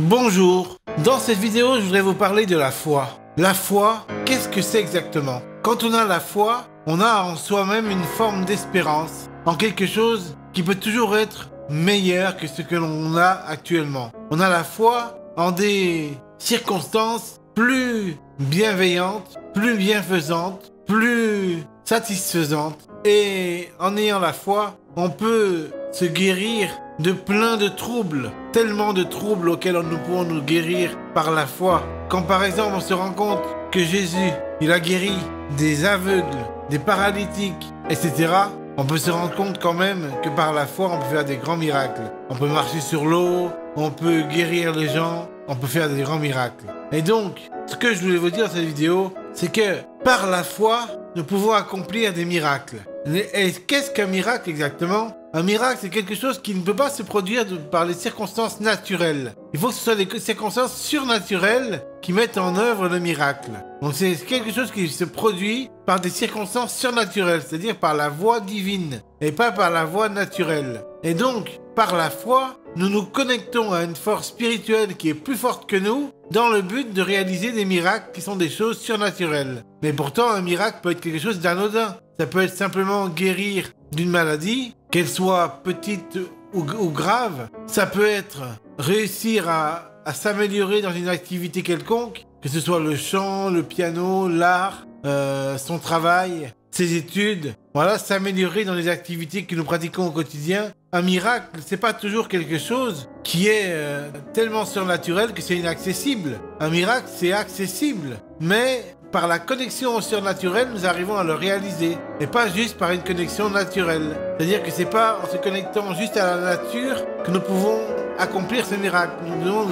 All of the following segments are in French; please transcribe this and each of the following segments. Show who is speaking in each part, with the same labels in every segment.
Speaker 1: Bonjour, dans cette vidéo je voudrais vous parler de la foi. La foi, qu'est-ce que c'est exactement? Quand on a la foi, on a en soi-même une forme d'espérance en quelque chose qui peut toujours être meilleur que ce que l'on a actuellement. On a la foi en des circonstances plus bienveillantes, plus bienfaisantes, plus satisfaisantes. Et en ayant la foi, on peut se guérir de plein de troubles, tellement de troubles auxquels nous pouvons nous guérir par la foi. Quand par exemple on se rend compte que Jésus, il a guéri des aveugles, des paralytiques, etc., on peut se rendre compte quand même que par la foi, on peut faire des grands miracles. On peut marcher sur l'eau, on peut guérir les gens, on peut faire des grands miracles. Et donc, ce que je voulais vous dire dans cette vidéo, c'est que par la foi, nous pouvons accomplir des miracles. Et qu'est-ce qu'un miracle exactement? Un miracle, c'est quelque chose qui ne peut pas se produire par les circonstances naturelles. Il faut que ce soit des circonstances surnaturelles qui mettent en œuvre le miracle. Donc c'est quelque chose qui se produit par des circonstances surnaturelles, c'est-à-dire par la voie divine, et pas par la voie naturelle. Et donc, par la foi, nous nous connectons à une force spirituelle qui est plus forte que nous, dans le but de réaliser des miracles qui sont des choses surnaturelles. Mais pourtant, un miracle peut être quelque chose d'anodin. Ça peut être simplement guérir d'une maladie, qu'elle soit petite ou grave. Ça peut être réussir à s'améliorer dans une activité quelconque, que ce soit le chant, le piano, l'art, son travail, ses études. Voilà, s'améliorer dans les activités que nous pratiquons au quotidien. Un miracle, c'est pas toujours quelque chose qui est tellement surnaturel que c'est inaccessible. Un miracle, c'est accessible, mais par la connexion au surnaturel, nous arrivons à le réaliser, et pas juste par une connexion naturelle. C'est-à-dire que c'est pas en se connectant juste à la nature que nous pouvons accomplir ce miracle. Nous devons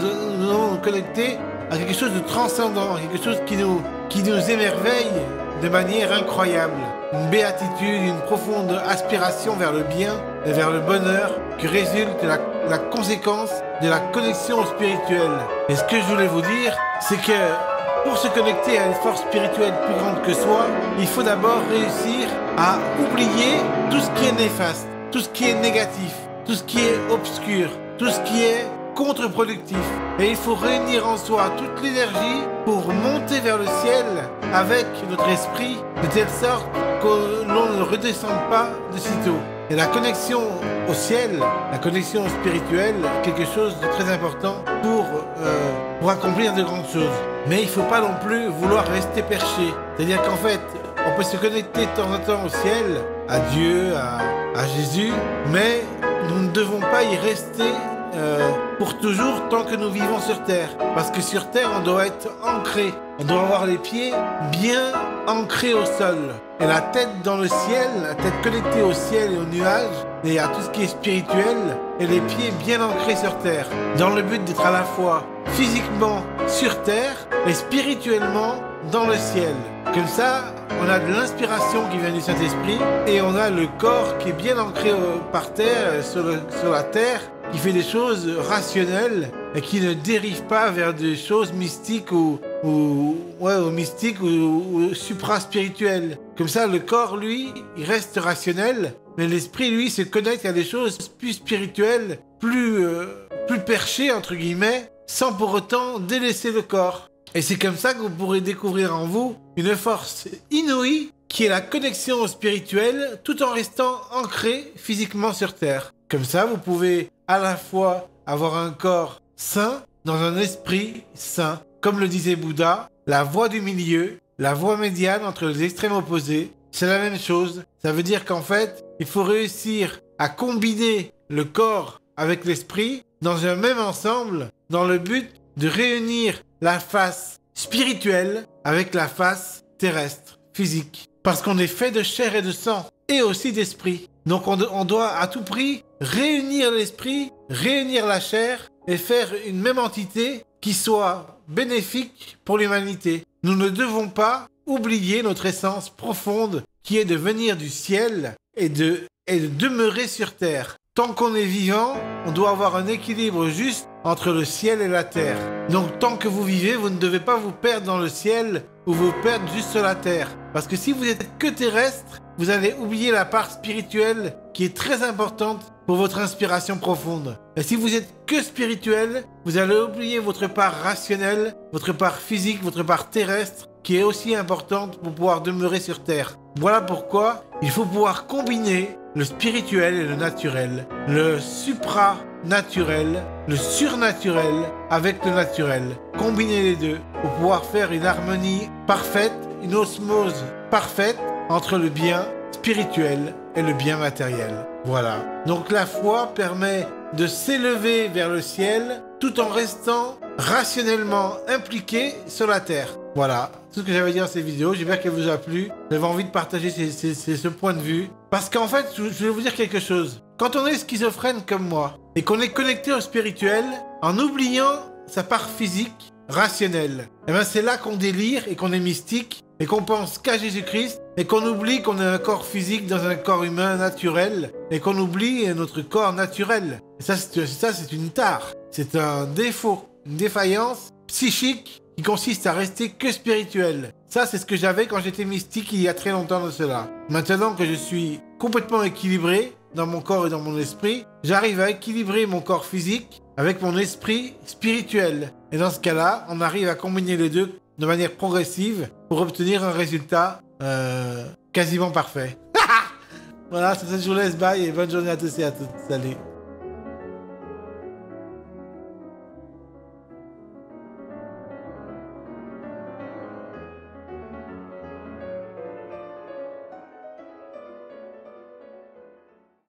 Speaker 1: nous connecter à quelque chose de transcendant, quelque chose qui nous émerveille de manière incroyable. Une béatitude, une profonde aspiration vers le bien et vers le bonheur qui résulte de la conséquence de la connexion spirituelle. Et ce que je voulais vous dire, c'est que pour se connecter à une force spirituelle plus grande que soi, il faut d'abord réussir à oublier tout ce qui est néfaste, tout ce qui est négatif, tout ce qui est obscur, tout ce qui est contre-productif. Et il faut réunir en soi toute l'énergie pour monter vers le ciel avec notre esprit, de telle sorte que l'on ne redescende pas de sitôt. Et la connexion au ciel, la connexion spirituelle, quelque chose de très important pour accomplir de grandes choses. Mais il ne faut pas non plus vouloir rester perché. C'est-à-dire qu'en fait, on peut se connecter de temps en temps au ciel, à Dieu, à Jésus, mais nous ne devons pas y rester pour toujours tant que nous vivons sur Terre. Parce que sur Terre, on doit être ancré. On doit avoir les pieds bien ancrés au sol. Et la tête dans le ciel, la tête connectée au ciel et aux nuages, et à tout ce qui est spirituel, et les pieds bien ancrés sur Terre. Dans le but d'être à la fois physiquement sur Terre et spirituellement dans le ciel. Comme ça, on a de l'inspiration qui vient du Saint-Esprit et on a le corps qui est bien ancré par terre, sur la terre, qui fait des choses rationnelles et qui ne dérive pas vers des choses mystiques ou supra-spirituelles. Comme ça, le corps, lui, il reste rationnel, mais l'esprit, lui, se connecte à des choses plus spirituelles, plus perchées, entre guillemets, sans pour autant délaisser le corps. Et c'est comme ça que vous pourrez découvrir en vous une force inouïe qui est la connexion spirituelle tout en restant ancré physiquement sur Terre. Comme ça, vous pouvez à la fois avoir un corps sain dans un esprit sain. Comme le disait Bouddha, la voie du milieu, la voie médiane entre les extrêmes opposés, c'est la même chose. Ça veut dire qu'en fait, il faut réussir à combiner le corps avec l'esprit dans un même ensemble, dans le but de réunir la face spirituelle avec la face terrestre, physique. Parce qu'on est fait de chair et de sang, et aussi d'esprit. Donc on doit à tout prix réunir l'esprit, réunir la chair, et faire une même entité qui soit bénéfique pour l'humanité. Nous ne devons pas oublier notre essence profonde, qui est de venir du ciel et de demeurer sur terre. Tant qu'on est vivant, on doit avoir un équilibre juste entre le ciel et la terre. Donc tant que vous vivez, vous ne devez pas vous perdre dans le ciel ou vous perdre juste sur la terre. Parce que si vous êtes que terrestre, vous allez oublier la part spirituelle qui est très importante pour votre inspiration profonde. Et si vous êtes que spirituel, vous allez oublier votre part rationnelle, votre part physique, votre part terrestre, qui est aussi importante pour pouvoir demeurer sur Terre. Voilà pourquoi il faut pouvoir combiner le spirituel et le naturel, le supranaturel, le surnaturel avec le naturel. Combiner les deux pour pouvoir faire une harmonie parfaite, une osmose parfaite entre le bien spirituel et le bien matériel. Voilà. Donc la foi permet de s'élever vers le ciel tout en restant rationnellement impliqué sur la terre. Voilà, tout ce que j'avais à dire dans cette vidéo. J'espère qu'elle vous a plu. J'avais envie de partager ce point de vue. Parce qu'en fait, je vais vous dire quelque chose. Quand on est schizophrène comme moi, et qu'on est connecté au spirituel, en oubliant sa part physique, rationnelle, et bien c'est là qu'on délire et qu'on est mystique, et qu'on pense qu'à Jésus-Christ, et qu'on oublie qu'on a un corps physique dans un corps humain naturel, et qu'on oublie notre corps naturel. Et ça, c'est une tare. C'est un défaut, une défaillance psychique qui consiste à rester que spirituel. Ça, c'est ce que j'avais quand j'étais mystique il y a très longtemps de cela. Maintenant que je suis complètement équilibré dans mon corps et dans mon esprit, j'arrive à équilibrer mon corps physique avec mon esprit spirituel. Et dans ce cas-là, on arrive à combiner les deux de manière progressive pour obtenir un résultat quasiment parfait. Voilà, c'est ça, je vous laisse, bye et bonne journée à tous et à toutes. Salut.